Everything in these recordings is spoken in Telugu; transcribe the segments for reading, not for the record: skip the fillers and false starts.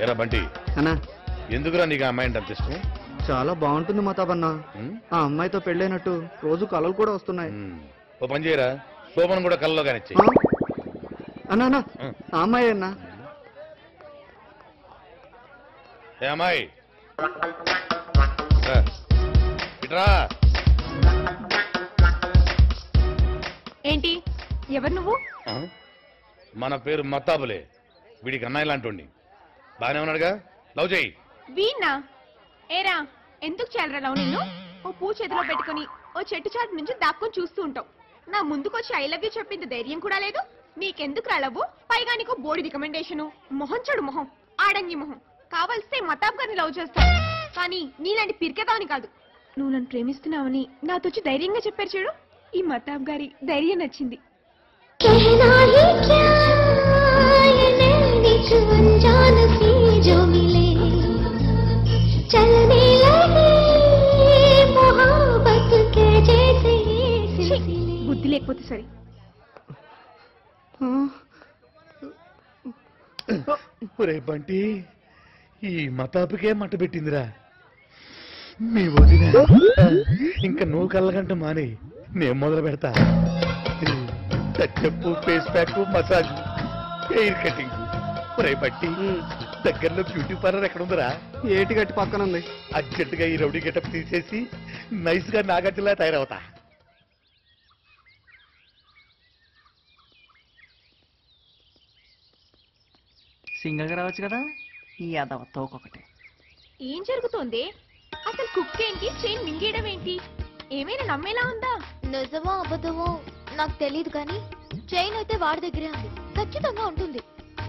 ఎరా బంటి అన్నా ఎందుకురా నీకు ఆ అమ్మాయి అంటే అంత ఇష్టం? చాలా బాగుంటుంది మతాబన్న. ఆ అమ్మాయితో పెళ్ళైనట్టు రోజు కళలు కూడా వస్తున్నాయి. ఓ పని చేయరా, శోభన్ కూడా కళ్ళలో కానిచ్చి. అన్నా అన్నా ఆ అమ్మాయి అన్నా. ఏ అమ్మాయి ఇట్రా. ఏంటి? ఎవరు నువ్వు? మన పేరు మత్తాబులే. వీడికి అన్నయ్య లాంటి బాగానే ఉన్నాడుగా. లవ్ చేయి. వీణ్ణా? ఏరా ఎందుకు చేయాలరా లవ్? నిన్ను ఓ పూ చేతిలో పెట్టుకుని ఓ చెట్టు చాటు నుంచి దాక్కుని చూస్తూ ఉంటావు. నా ముందుకొచ్చి ఐ లవ్ యూ చెప్పింది ధైర్యం కూడా లేదు. నీకెందుకు రాలవు? పైగా నీకు బోర్డు రికమెండేషను. మొహం చెడు మొహం, ఆడంగి మొహం. కావలిస్తే మతాబ్ గారిని లవ్ చేస్తావు, కానీ నీలాంటి పిరికెదావని కాదు. నువ్వు నన్ను ప్రేమిస్తున్నావని నాతో వచ్చి ధైర్యంగా చెప్పారు చూడు. ఈ మతాబ్ గారి ధైర్యం నచ్చింది. బుద్ధి లేకపోతే సరే. ఒరే బంటి, ఈ మతాపుకే మట్ట పెట్టిందిరా మీ వదిన. ఇంకా నువ్వు కళ్ళగంట మాని నేను మొదలు పెడతా. Touch up, face pack, massage, hair cutting. ఒరే బంటి, దగ్గరలో బ్యూటీ పార్లర్ ఎక్కడ ఉందిరా? ఏటి గట్టి పక్కన ఉంది. అర్జెంటుగా ఈ రౌడీ గెటప్ తీసేసి నైస్ గా నాగార్జునలా తయారవుతా. సింగల్ గా రావచ్చు కదా. ఈ అదవ తోకొకటి. ఏం జరుగుతోంది అసలు? కుక్ ఏంటి, చైన్ మింగేయడం ఏంటి? ఏమైనా నమ్మేలా ఉందా? నిజమో అబద్ధమో నాకు తెలియదు, కానీ చైన్ అయితే వాడి దగ్గరే ఉంది. ఖచ్చితంగా ఉంటుంది.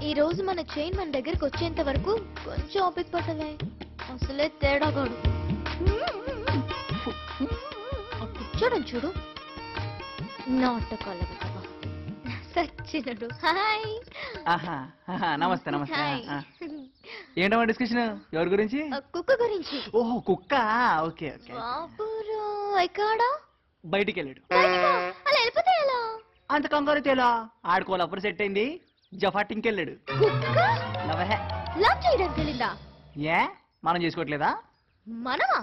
ఈ రోజు మన చైన్ మన దగ్గరకు వచ్చేంత వరకు కొంచెం ఓపిక పట్టలే. అసలే తేడాగాడు. చూడండి చూడు, నాటకాల సచ్చినడు. హాయ్. నమస్తే నమస్తే. ఏంటమ్మా డిస్కషన్? ఎవరి గురించి? కుక్క గురించి. ఓహో కుక్క. Okay okay. ఎక్కడా? బయటికి వెళ్ళాడు. అలా వెళ్ళిపోతే ఎలా? అంత కంగారు తేలా. ఆడుకోవాలి అప్పుడు సెట్ అయింది. జఫాటింగ్కి వెళ్ళాడు. లవ్ చేయడానికి వెళ్ళిందా? ఏ మనం చేసుకోవట్లేదా? మనమా?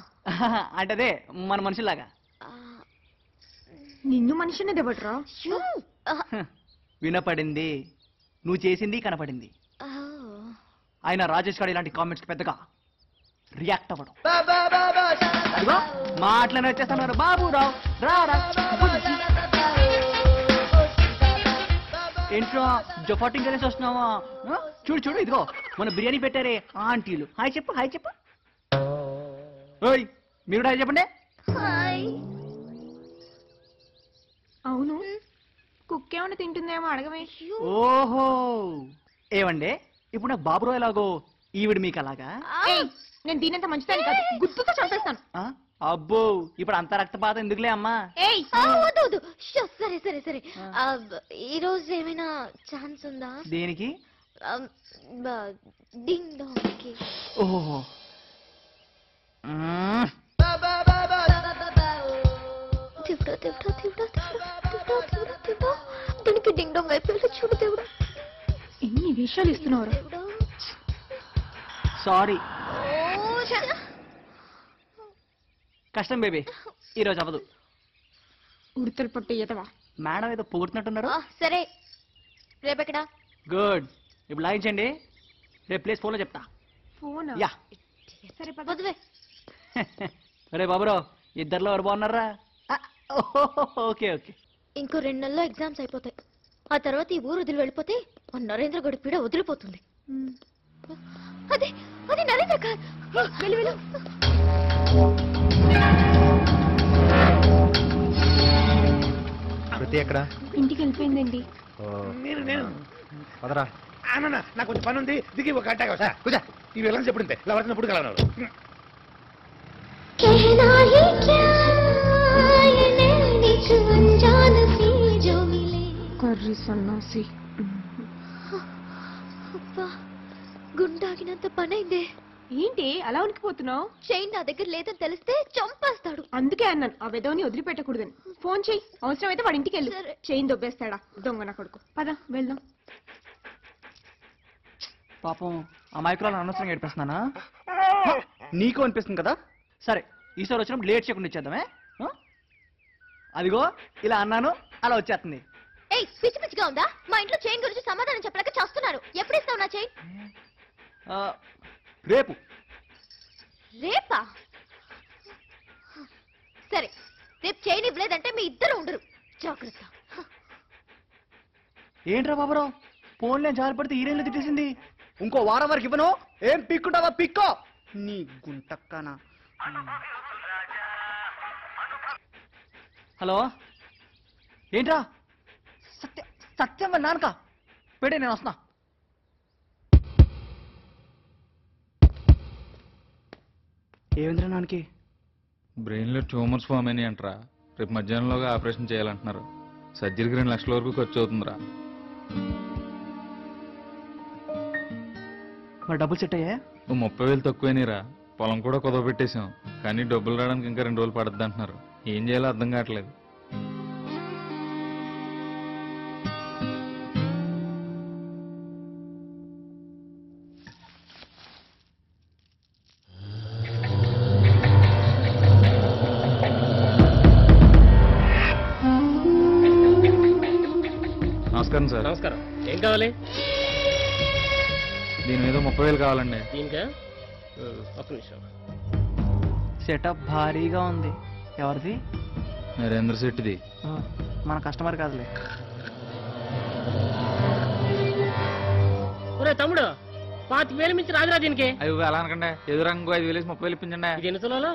అంటే అదే మన మనుషుల్లాగా. నిన్ను మనిషిని దెబ్బట్రా. వినపడింది. నువ్వు చేసింది కనపడింది. ఆయన రాజేష్ గారు ఇలాంటి కామెంట్స్ కి పెద్దగా రియాక్ట్ అవ్వడం. మాటలను వచ్చేస్తున్నారు. బాబురావు రారా. ఏంట్రా జఫాటింగ్ కలిసి వస్తున్నావా? చూడు చూడు, ఇదిగో మన బిర్యానీ పెట్టారే ఆంటీలు. హాయ్ చెప్పు, హాయ్ చెప్పు. ఓయ్ మీరు హాయ్ చెప్పండి. అవును, కుక్క ఏమైనా తింటుందేమో అడగమే. ఓహో ఏమండే, ఇప్పుడు నాకు బాబురావు ఎలాగో ఈవిడ మీకు అలాగా? నేను దీనంత మంచిదాన్ని కాదు, గుర్తుతో చంపేస్తాను. అబ్బో ఇప్పుడు అంత రక్తపాతం ఎందుకులే అమ్మా. సరే సరే సరే. ఈ రోజు ఏమైనా ఛాన్స్ ఉందా? దేనికి? డింగ్ డాంగ్ కి. ఓహో దానికి డింగ్ డాంగ్ అయిపోయి చూడు దేవుడా. ఎన్ని విషయాలు ఇస్తున్నారు. సారీ. కష్టం బేబీ, ఈరోజు అవ్వదు. ఉడతలు పట్టు ఎదవా. మేడం ఏదో పొగుడుతున్నట్టున్నారు. సరే రేపెక్కడా? గుడ్. ఇప్పుడు లాగించండి, రేపు ప్లేస్ ఫోన్లో చెప్తా. ఫోనా? యా సరే వదిలే. అరే బాబురావు, ఇద్దరిలో ఎవరు బాగున్నారా? Okay okay. ఇంకో 2 నెలల్లో ఎగ్జామ్స్ అయిపోతాయి. ఆ తర్వాత ఈ ఊరు వదిలి వెళ్ళిపోతే ఆ నరేంద్ర గడి పీడ వదిలిపోతుంది. అదే అది నరేంద్ర కాదు. వెళ్ళు వెళ్ళు. ఎక్కడ? ఇంటికి వెళ్ళిపోయిందండి. పదరా. నాకు కొంచెం పని ఉంది, దిగి ఒక గంట కూర్చా. ఈ వెళ్ళని చెప్పుంటే ఎవరినప్పుడు కలవన్నారు. కర్రీ సన్నాసి. గుండాగినంత పనైందే. ఏంటి అలా ఉనికిపోతున్నావు? చైన్ నా దగ్గర లేదని తెలిస్తే చంపేస్తాడు. అందుకే అన్నాను ఆ వెదవని వదిలిపెట్టకూడదని. ఫోన్ చెయ్యి, అవసరమైతే వాడి ఇంటికి వెళ్ళు. సరే. చైన్ దొబ్బేస్తాడా దొంగ నా కొడుకు. పద వెళ్దాం. పాపం అమాయకురాలు అనవసరంగా ఏడిపిస్తున్నానా? నీకు అనిపిస్తుంది కదా? సరే ఈసారి వచ్చినప్పుడు లేట్ చేయకుండా ఇచ్చేద్దామే. అదిగో ఇలా అన్నాను, అలా వచ్చేస్తుంది. ఏయ్ పిచ్చి పిచ్చిగా ఉందా? మా ఇంట్లో చైన్ గురించి సమాధానం చెప్పలేక చేస్తున్నారు. ఎప్పుడు ఇస్తావు నా చైన్? రేపు. రేపా? సరే రేపు చైన్ ఇవ్వలేదంటే మీ ఇద్దరు ఉండరు. జాగ్రత్త. ఏంట్రా బాబురావు, ఫోన్లే జారిపడితే ఈ రేంజ్లో తిట్టేసింది. ఇంకో వారం వరకు ఇవ్వను. ఏం పిక్కుంటావా పిక్కో నీ గుంటక్కనా. హలో ఏంట్రా? సత్యం నానక పెడే, నేను వస్తున్నా. ఏమింద్రా నాన్నకి? బ్రెయిన్లో ట్యూమర్స్ ఫామ్ అని అంటారా. రేపు మధ్యాహ్నంలోగా ఆపరేషన్ చేయాలంటున్నారు. సర్జరీకి 2 లక్షల వరకు ఖర్చు అవుతుందిరా. మరి డబ్బులు సెట్ అయ్యా? 30,000 తక్కువేనేరా. పొలం కూడా కుదవ పెట్టేశాం, కానీ డబ్బులు రావడానికి ఇంకా 2 రోజులు పడుద్ది అంటున్నారు. ఏం చేయాలో అర్థం కావట్లేదు. నమస్కారం సార్. నమస్కారం. ఏం కావాలి? దీని మీద 30,000 కావాలండి. దీనికా? ఒక్క నిమిషం. సెటప్ భారీగా ఉంది. ఎవరిది? నరేంద్ర శెట్టిది. మన కస్టమర్ కాదులే. ఒరే తమ్ముడు, 25,000 మించి రాదురా దీనికి. అవి ఎలా అనకండి, ఎదురంగు 5,000 వేసి 30,000 ఇప్పించండి. ఇది ఎన్ని తులాలు?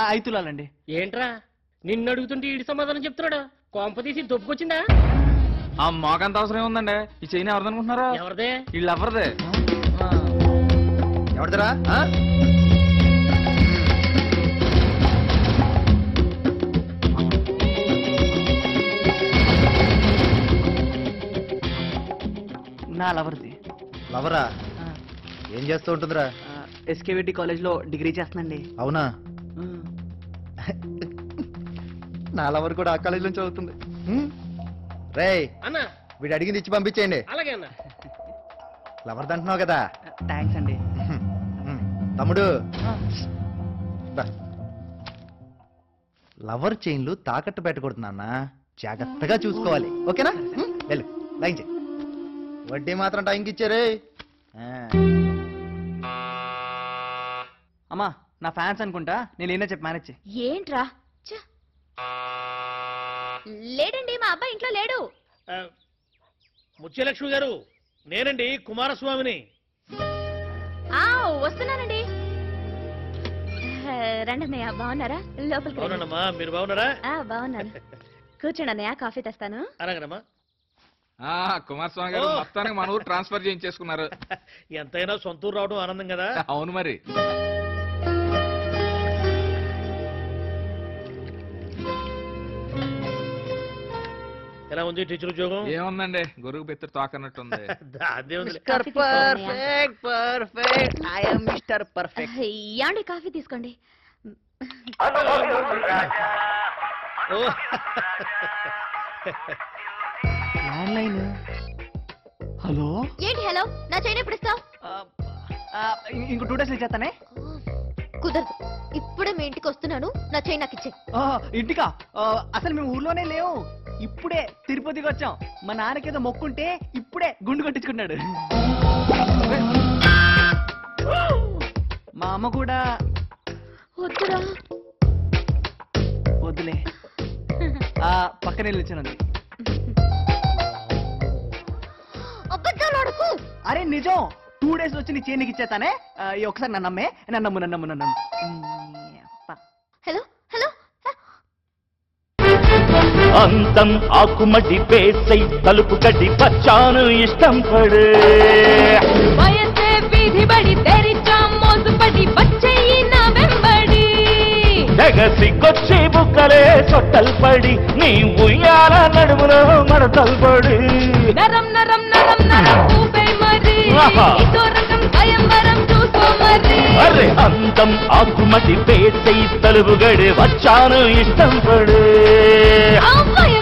5 తులాలండి. ఏంట్రా నిన్ను అడుగుతుంటే ఈడి సమాధానం చెప్తున్నాడు. కొంప తీసి దొబ్బుకొచ్చిందా? ఆ మాకంత అవసరం ఏముందండి? ఈ చైన్ ఎవరిదనుకుంటున్నారా? ఎవరిదే? వీళ్ళు ఎవరిదే? ఎవరిదిరా? నా లవర్ది. లవరా? ఏం చేస్తూ ఉంటుందిరా? ఎస్కేవిటి కాలేజ్లో డిగ్రీ చేస్తుందండి. అవునా? నా లవర్ కూడా ఆ కాలేజ్ నుంచి చదువుతుంది. రేయ్ అన్నా వీడు అడిగింది ఇచ్చి పంపించేయండి. అలాగే అన్నా. లవర్ది అంటున్నావు కదా? థ్యాంక్స్ అండి. తమ్ముడు దా. లవర్ చైన్లు తాకట్టు పెట్టకూడదు నాన్న, జాగ్రత్తగా చూసుకోవాలి. ఓకేనా? వెళ్ళు లైన్ చేయి. వడ్డీ మాత్రం టైంకి ఇచ్చారే. అమ్మా నా ఫ్యాన్స్ అనుకుంటా, నేను ఏదో చెప్పి మేనేజ్ చేయి. ఏంట్రా? ఛ! లేడండి, మా అబ్బాయి ఇంట్లో లేడు. ముత్యలక్ష్మి గారు, నేనండి కుమారస్వామిని. వస్తున్నానండి. రండి అన్నయ్య, బాగున్నారా? లోపలికి రండి. బాగున్నానమ్మా, మీరు బాగున్నారా? బాగున్నాను. కూర్చోండి అన్నయ్య, కాఫీ తెస్తాను. అలాగేనమ్మా. కుమారస్వామి గారు మొత్తానికి మన ఊరు ట్రాన్స్ఫర్ చేయించేసుకున్నారు. ఎంతైనా సొంతూరు రావడం ఆనందం కదా. అవును మరి. ఎలా ఉంది టీచర్ ఉద్యోగం? ఏముందండి, గొరుగు బెత్తరు తోకన్నట్టుంది. అదే ఉంది. కాఫీ తీసుకోండి. Perfect. I am mister perfect. యాండి కాఫీ తీసుకోండి. Oh, landline. హలో. ఏంటి హలో? నా చైన్ ఎప్పుడు ఇస్తావు? ఇంకో 2 days ఇచ్చేస్తానే. కుదరదు, ఇప్పుడే మీ ఇంటికి వస్తున్నాను. నా చైన్ నాకు ఇచ్చే. ఇంటికా? అసలు మేము ఊర్లోనే లేవు. ఇప్పుడే తిరుపతికి వచ్చాం. మా నాన్నకేదో మొక్కుంటే ఇప్పుడే గుండు కొట్టించుకున్నాడు. మా అమ్మ కూడా వద్దురా. వద్దులే. పక్కన నిల్చున్నది. అబద్ధాలు ఆడకు. అరే నిజం, 2 days వచ్చి నీ చేనికి ఇచ్చేస్తానే. ఒకసారి నన్ను నమ్మే. నన్ను. Hello hello. అందం ఆకుమడి పేసై తలుపు గడ్డి పచ్చాను ఇష్టం పడే వయసే వీధి బడి తెరిచా మోసుపడి వచ్చేయి నా వెంబడి జగసికొచ్చి బుక్కలే చొట్టలు పడి నీ ఉయ్యాల నడుములో మడతలు పడి నరం నరం నరం నరం ఊపే మరి ఆహా. ఇదో రకం స్వయంవరం చూసుకో మరి అరే అందం ఆకుమటి పేసై తలుపుగడి వచ్చాను ఇష్టం పడే అమ్మాయి